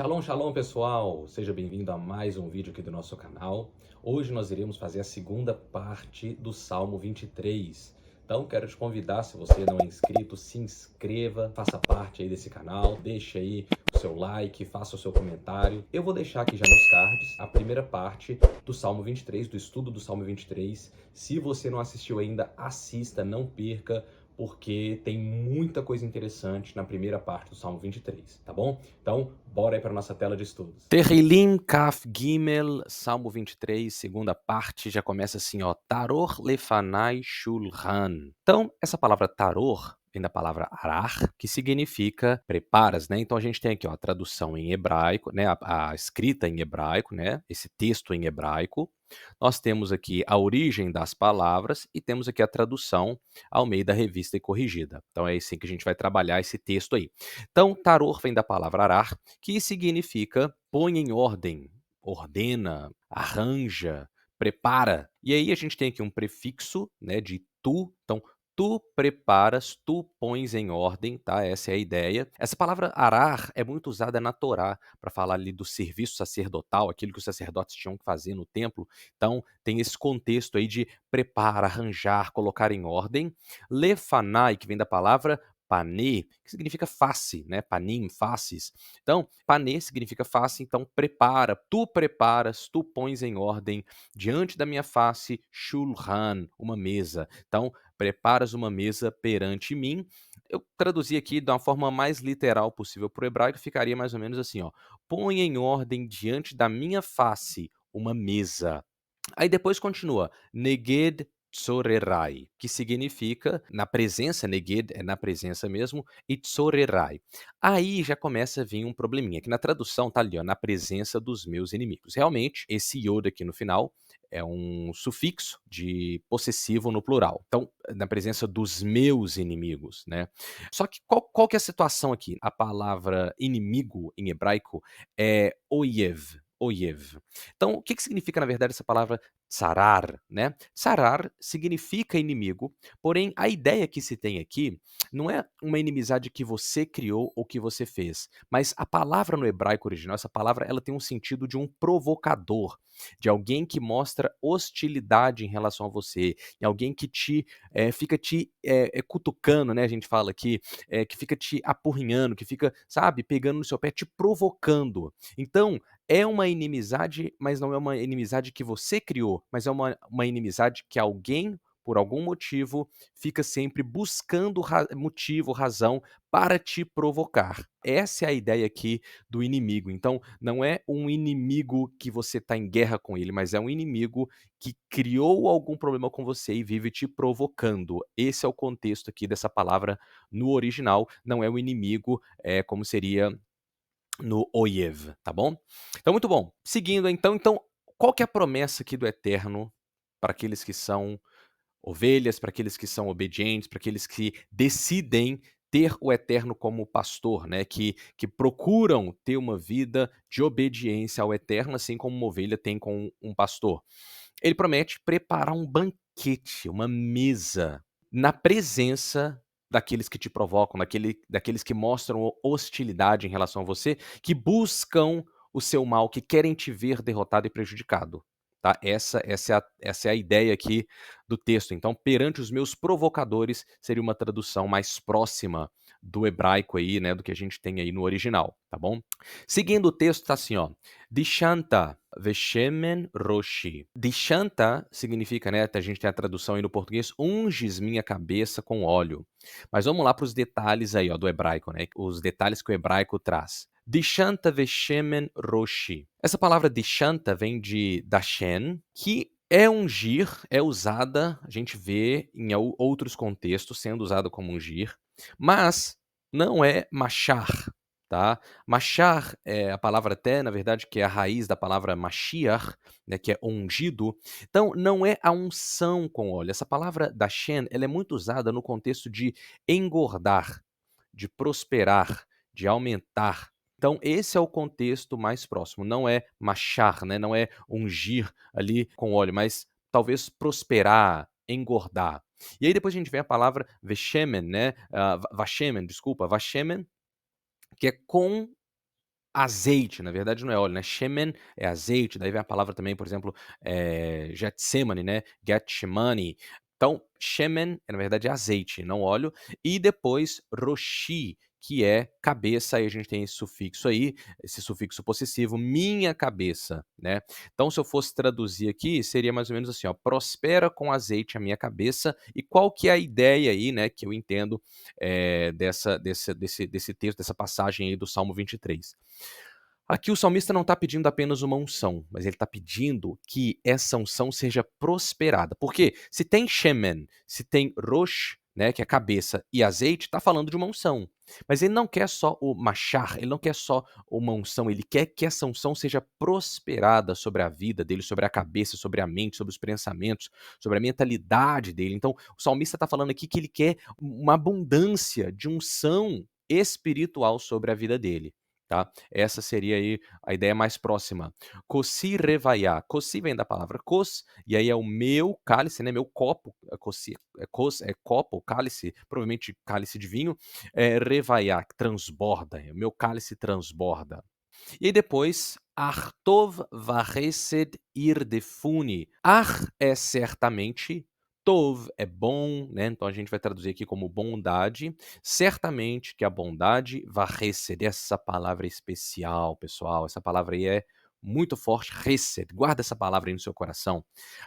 Shalom, shalom pessoal! Seja bem-vindo a mais um vídeo aqui do nosso canal. Hoje nós iremos fazer a segunda parte do Salmo 23. Então quero te convidar, se você não é inscrito, se inscreva, faça parte aí desse canal, deixe aí o seu like, faça o seu comentário. Eu vou deixar aqui já nos cards a primeira parte do Salmo 23, do estudo do Salmo 23. Se você não assistiu ainda, assista, não perca, porque tem muita coisa interessante na primeira parte do Salmo 23, tá bom? Então, bora aí para nossa tela de estudos. Terrilim Kaf Gimel, Salmo 23, segunda parte, já começa assim, ó, Taror lefanai shulchan. Então, essa palavra taror vem da palavra arar, que significa preparas, né? Então a gente tem aqui, ó, a tradução em hebraico, né? A escrita em hebraico, né? Esse texto em hebraico. Nós temos aqui a origem das palavras e temos aqui a tradução ao meio da revista e corrigida. Então é assim que a gente vai trabalhar esse texto aí. Então, taror vem da palavra arar, que significa põe em ordem, ordena, arranja, prepara. E aí a gente tem aqui um prefixo, né, de tu. Então, tu preparas, tu pões em ordem, tá? Essa é a ideia. Essa palavra arar é muito usada na Torá para falar ali do serviço sacerdotal, aquilo que os sacerdotes tinham que fazer no templo. Então, tem esse contexto aí de prepara, arranjar, colocar em ordem. Lefanai, que vem da palavra panê, que significa face, né? Panim, faces. Então, panê significa face, então prepara, tu preparas, tu pões em ordem diante da minha face, shulchan, uma mesa. Então, preparas uma mesa perante mim. Eu traduzi aqui de uma forma mais literal possível para o hebraico, ficaria mais ou menos assim, ó. Põe em ordem diante da minha face uma mesa. Aí depois continua, neged tsorerai, que significa na presença, neged é na presença mesmo, e tsorerai. Aí já começa a vir um probleminha, que na tradução tá ali, ó, na presença dos meus inimigos. Realmente, esse yod aqui no final é um sufixo de possessivo no plural. Então, na presença dos meus inimigos, né? Só que qual que é a situação aqui? A palavra inimigo em hebraico é oyev, oyev. Então, o que que significa, na verdade, essa palavra tsarar, né? Tsarar significa inimigo, porém a ideia que se tem aqui não é uma inimizade que você criou ou que você fez, mas a palavra no hebraico original, essa palavra, ela tem um sentido de um provocador, de alguém que mostra hostilidade em relação a você, e alguém que fica te cutucando, né? A gente fala aqui, que fica te apurrinhando, que fica, sabe, pegando no seu pé, te provocando. Então, é uma inimizade, mas não é uma inimizade que você criou, mas é uma inimizade que alguém, por algum motivo, fica sempre buscando motivo, razão para te provocar. Essa é a ideia aqui do inimigo. Então, não é um inimigo que você está em guerra com ele, mas é um inimigo que criou algum problema com você e vive te provocando. Esse é o contexto aqui dessa palavra no original. Não é o inimigo, como seria no Oyev, tá bom? Então, muito bom. Seguindo, então, qual que é a promessa aqui do Eterno para aqueles que são ovelhas, para aqueles que são obedientes, para aqueles que decidem ter o Eterno como pastor, né? Que procuram ter uma vida de obediência ao Eterno, assim como uma ovelha tem com um pastor. Ele promete preparar um banquete, uma mesa, na presença daqueles que te provocam, daqueles que mostram hostilidade em relação a você, que buscam o seu mal, que querem te ver derrotado e prejudicado. Tá? Essa é a ideia aqui do texto. Então, perante os meus provocadores, seria uma tradução mais próxima do hebraico aí, né, do que a gente tem aí no original, tá bom? Seguindo o texto, tá assim, ó. Dishanta veshemen roshi. Dishanta significa, né, a gente tem a tradução aí no português, unges minha cabeça com óleo. Mas vamos lá para os detalhes aí, ó, do hebraico, né? Os detalhes que o hebraico traz. Dishanta veshemen roshi. Essa palavra dishanta vem de dashen, que é ungir, é usada, a gente vê em outros contextos sendo usada como ungir, mas não é machar, tá? Machar é a palavra até, na verdade, que é a raiz da palavra Mashiach, né, que é ungido. Então, não é a unção com óleo. Essa palavra dashen, ela é muito usada no contexto de engordar, de prosperar, de aumentar. Então, esse é o contexto mais próximo. Não é machar, né? Não é ungir ali com óleo, mas talvez prosperar, engordar. E aí depois a gente vê a palavra veshemen, né? Vashemen, desculpa, vashemen, que é com azeite, na verdade não é óleo, né, shemen é azeite, daí vem a palavra também, por exemplo, Getsemane, né, Getshemani. Então, shemen na verdade é azeite, não óleo, e depois roshi, que é cabeça, aí a gente tem esse sufixo possessivo, minha cabeça, né. Então se eu fosse traduzir aqui, seria mais ou menos assim, ó: "Prospera com azeite a minha cabeça", e qual que é a ideia aí, né, que eu entendo, desse texto, dessa passagem aí do Salmo 23. Aqui o salmista não está pedindo apenas uma unção, mas ele está pedindo que essa unção seja prosperada. Porque se tem shemen, se tem rosh, né, que é cabeça, e azeite, está falando de uma unção. Mas ele não quer só o machar, ele não quer só uma unção, ele quer que essa unção seja prosperada sobre a vida dele, sobre a cabeça, sobre a mente, sobre os pensamentos, sobre a mentalidade dele. Então, o salmista está falando aqui que ele quer uma abundância de unção espiritual sobre a vida dele. Tá? Essa seria aí a ideia mais próxima. Kossi revaiá. Kossi vem da palavra kos, e aí é o meu cálice, né? Meu copo. Kossi, kos é copo, cálice, provavelmente cálice de vinho. Revaiá, transborda. O meu cálice transborda. E aí depois, Artov vahesed irdefuni. Ar é certamente, Tov é bom, né? Então a gente vai traduzir aqui como bondade. Certamente que a bondade vahesed, essa palavra especial, pessoal. Essa palavra aí é muito forte, hesed. Guarda essa palavra aí no seu coração.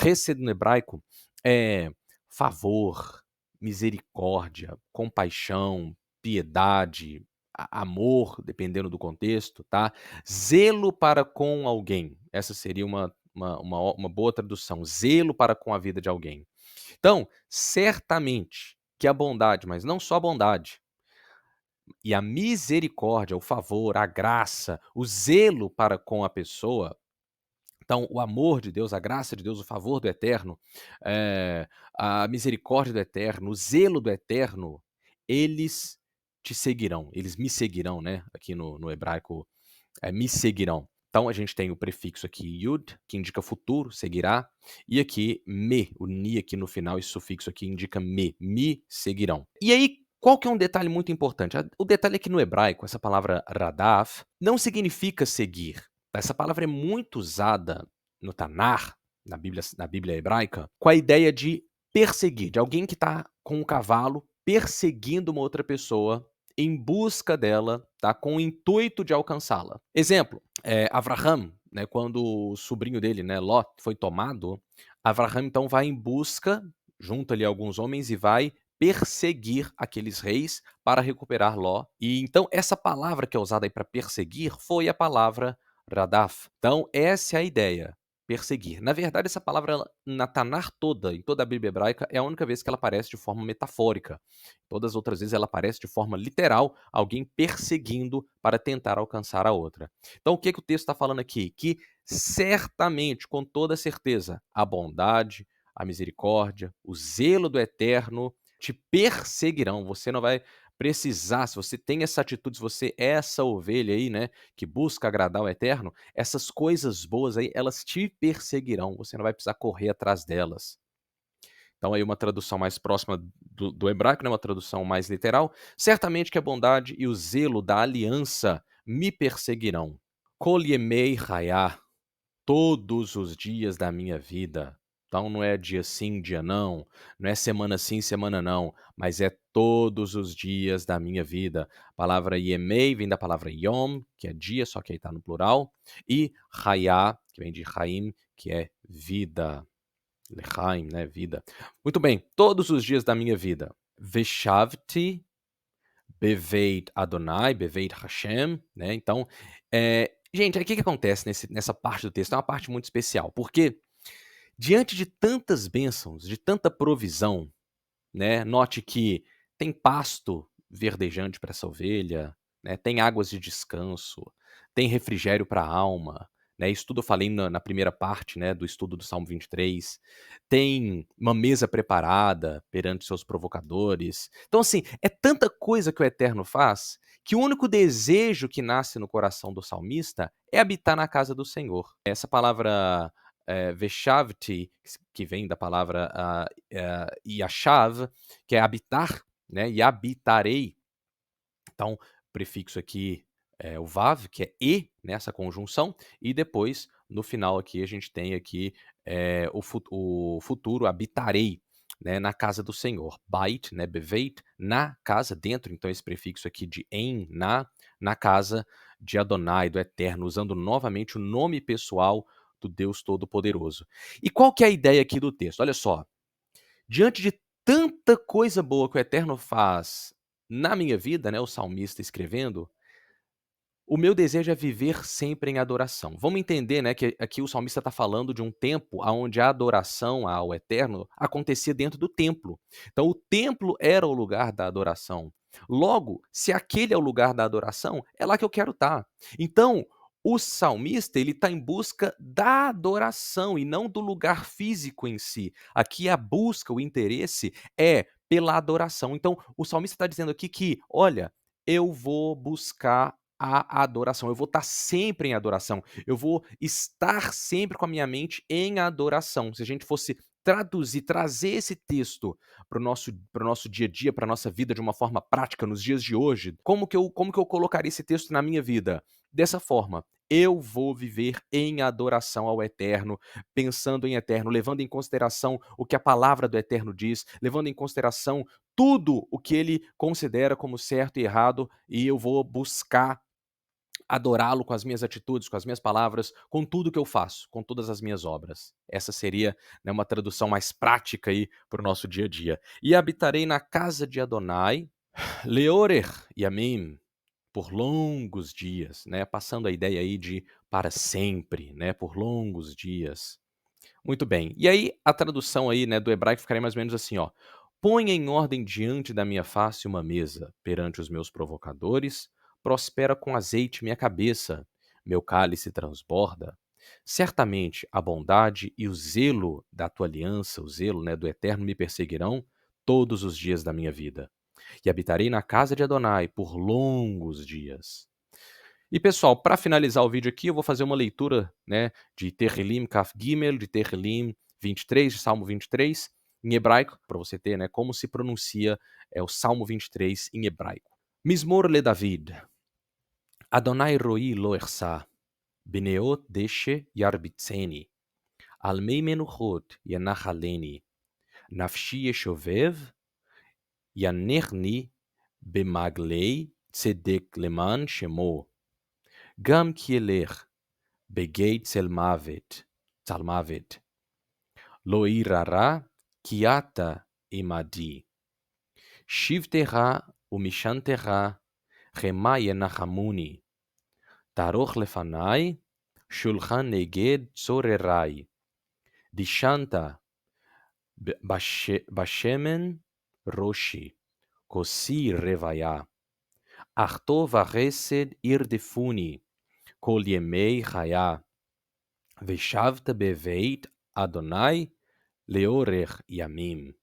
Hesed no hebraico é favor, misericórdia, compaixão, piedade, amor, dependendo do contexto, tá? Zelo para com alguém. Essa seria uma boa tradução. Zelo para com a vida de alguém. Então, certamente que a bondade, mas não só a bondade, e a misericórdia, o favor, a graça, o zelo para com a pessoa, então, o amor de Deus, a graça de Deus, o favor do Eterno, a misericórdia do Eterno, o zelo do Eterno, eles te seguirão, eles me seguirão, né? Aqui no hebraico, me seguirão. Então, a gente tem o prefixo aqui yud, que indica futuro, seguirá, e aqui me, o ni aqui no final, esse sufixo aqui indica me seguirão. E aí, qual que é um detalhe muito importante? O detalhe é que no hebraico, essa palavra radaf não significa seguir. Essa palavra é muito usada no Tanar, na Bíblia hebraica, com a ideia de perseguir, de alguém que está com um cavalo perseguindo uma outra pessoa em busca dela, tá, com o intuito de alcançá-la. Exemplo, Avraham, né, quando o sobrinho dele, né, Lot, foi tomado, Avraham então vai em busca, junta ali alguns homens e vai perseguir aqueles reis para recuperar Ló. E então essa palavra que é usada aí para perseguir foi a palavra radaf. Então essa é a ideia, perseguir. Na verdade essa palavra na Tanar toda, em toda a Bíblia hebraica, é a única vez que ela aparece de forma metafórica. Todas as outras vezes ela aparece de forma literal, alguém perseguindo para tentar alcançar a outra. Então o que o texto está falando aqui? Que certamente, com toda certeza, a bondade, a misericórdia, o zelo do Eterno te perseguirão. Você não vai precisar, se você tem essa atitude, se você é essa ovelha aí, né, que busca agradar o Eterno, essas coisas boas aí, elas te perseguirão. Você não vai precisar correr atrás delas. Então aí uma tradução mais próxima do hebraico, né, uma tradução mais literal. Certamente que a bondade e o zelo da aliança me perseguirão. Kol yemei hayah, todos os dias da minha vida. Então não é dia sim, dia não, não é semana sim, semana não, mas é todos os dias da minha vida. A palavra yemei vem da palavra yom, que é dia, só que aí está no plural, e hayah, que vem de haim, que é vida. Lechaim, né, vida. Muito bem, todos os dias da minha vida. Veshavti beveit Adonai, beveit Hashem, né? Então, gente, aí o que acontece nessa parte do texto? É uma parte muito especial, porque diante de tantas bênçãos, de tanta provisão, né? Note que tem pasto verdejante para essa ovelha, né? Tem águas de descanso, tem refrigério para a alma, né? Isso tudo eu falei na primeira parte, né, do estudo do Salmo 23. Tem uma mesa preparada perante seus provocadores. Então, assim, é tanta coisa que o Eterno faz que o único desejo que nasce no coração do salmista é habitar na casa do Senhor. Essa palavra veshavti, que vem da palavra yashav, que é habitar, né? E habitarei. Então, prefixo aqui o Vav, que é e, né, essa conjunção, e depois, no final aqui, a gente tem aqui o futuro habitarei, né, na casa do Senhor. Bait, né, beveit, na casa, dentro, então esse prefixo aqui de em, na casa de Adonai, do Eterno, usando novamente o nome pessoal do Deus Todo-Poderoso. E qual que é a ideia aqui do texto? Olha só, diante de tanta coisa boa que o Eterno faz na minha vida, né, o salmista escrevendo, o meu desejo é viver sempre em adoração. Vamos entender, né, que aqui o salmista está falando de um tempo onde a adoração ao Eterno acontecia dentro do templo. Então, o templo era o lugar da adoração. Logo, se aquele é o lugar da adoração, é lá que eu quero estar. Então, o salmista ele está em busca da adoração e não do lugar físico em si. Aqui a busca, o interesse é pela adoração. Então, o salmista está dizendo aqui que, olha, eu vou buscar a adoração. Eu vou estar sempre em adoração. Eu vou estar sempre com a minha mente em adoração. Se a gente fosse traduzir, trazer esse texto para o nosso dia a dia, para a nossa vida de uma forma prática nos dias de hoje, como que eu colocaria esse texto na minha vida? Dessa forma, eu vou viver em adoração ao Eterno, pensando em Eterno, levando em consideração o que a palavra do Eterno diz, levando em consideração tudo o que ele considera como certo e errado, e eu vou buscar adorá-lo com as minhas atitudes, com as minhas palavras, com tudo que eu faço, com todas as minhas obras. Essa seria, né, uma tradução mais prática aí para o nosso dia a dia. E habitarei na casa de Adonai, leorer yamim, por longos dias, né, passando a ideia aí de para sempre, né, por longos dias. Muito bem. E aí a tradução aí, né, do hebraico ficaria mais ou menos assim, ó: "Ponha em ordem diante da minha face uma mesa, perante os meus provocadores, prospera com azeite minha cabeça, meu cálice transborda. Certamente a bondade e o zelo da tua aliança, o zelo, né, do Eterno me perseguirão todos os dias da minha vida. E habitarei na casa de Adonai por longos dias." E pessoal, para finalizar o vídeo aqui, eu vou fazer uma leitura, né, de Tehillim Kaf Gimel, de Tehillim 23, de Salmo 23, em hebraico, para você ter, né, como se pronuncia o Salmo 23 em hebraico. Mismor le David. Adonai roi lo ersa, beneot deshe yarbitzeni, al mei menuchot yanachaleni, nafshi yeshovev, yanechni bemaglei tzedek leman shemo. Gam כי אלך בגיא צל מוות, לא אירא רע, כי אתה עמדי. שבתך ומשענתך חמה ינחמוני. תערוך לפני שולחן נגד צוררי. דשנת בשמן ראשי, כוסי רוויה. אך טוב וחסד ירדפוני. כל ימי חיי, ושבת בבית Adonai leorech yamim.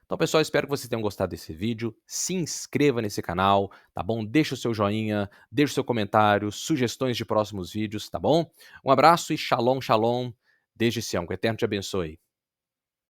Então, pessoal, espero que vocês tenham gostado desse vídeo. Se inscreva nesse canal, tá bom? Deixa o seu joinha, deixa o seu comentário, sugestões de próximos vídeos, tá bom? Um abraço e shalom, shalom, desde Sião. Que o Eterno te abençoe.